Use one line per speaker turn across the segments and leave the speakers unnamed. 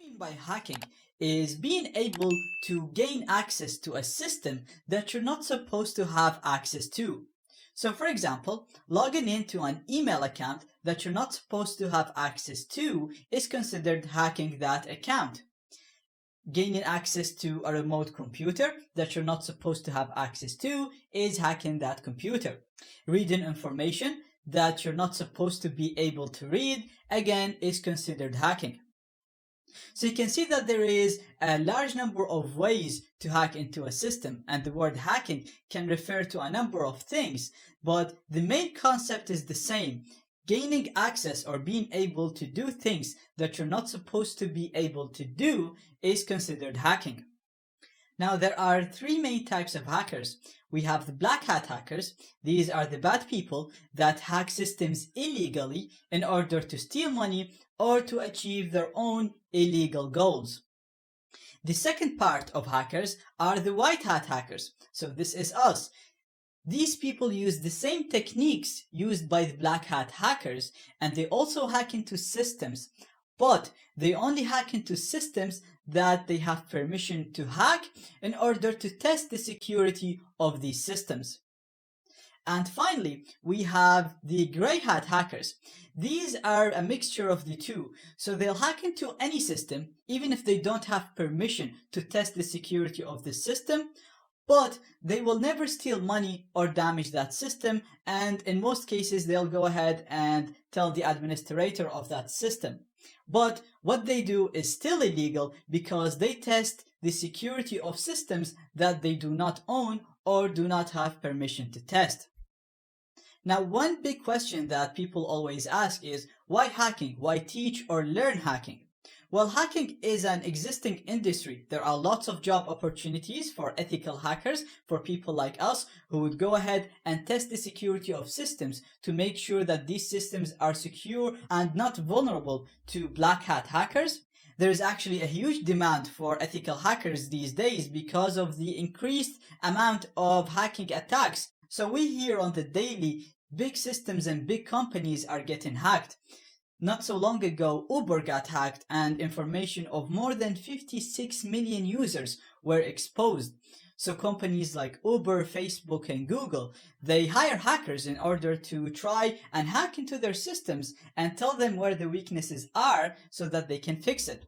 Mean by hacking is being able to gain access to a system that you're not supposed to have access to. So for example, logging into an email account that you're not supposed to have access to is considered hacking that account. Gaining access to a remote computer that you're not supposed to have access to is hacking that computer. Reading information that you're not supposed to be able to read, again, is considered hacking. So you can see that there is a large number of ways to hack into a system, and the word hacking can refer to a number of things, but the main concept is the same. Gaining access or being able to do things that you're not supposed to be able to do is considered hacking. Now, there are three main types of hackers. We have the black hat hackers. These are the bad people that hack systems illegally in order to steal money or to achieve their own illegal goals. The second part of hackers are the white hat hackers. So this is us. These people use the same techniques used by the black hat hackers, and they also hack into systems, but they only hack into systems that they have permission to hack in order to test the security of these systems. And finally, we have the gray hat hackers. These are a mixture of the two. So they'll hack into any system, even if they don't have permission to test the security of the system, but they will never steal money or damage that system, and in most cases they'll go ahead and tell the administrator of that system. But what they do is still illegal because they test the security of systems that they do not own or do not have permission to test. Now, one big question that people always ask is, why hacking? Why teach or learn hacking? Well, hacking is an existing industry. There are lots of job opportunities for ethical hackers, for people like us who would go ahead and test the security of systems to make sure that these systems are secure and not vulnerable to black hat hackers. There is actually a huge demand for ethical hackers these days because of the increased amount of hacking attacks. So we hear on the daily, big systems and big companies are getting hacked. Not so long ago, Uber got hacked and information of more than 56 million users were exposed. So companies like Uber, Facebook, and Google, they hire hackers in order to try and hack into their systems and tell them where the weaknesses are so that they can fix it.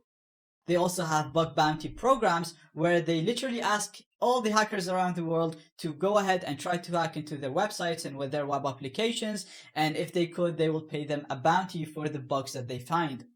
They also have bug bounty programs where they literally ask all the hackers around the world to go ahead and try to hack into their websites and with their web applications, and if they could, they will pay them a bounty for the bugs that they find.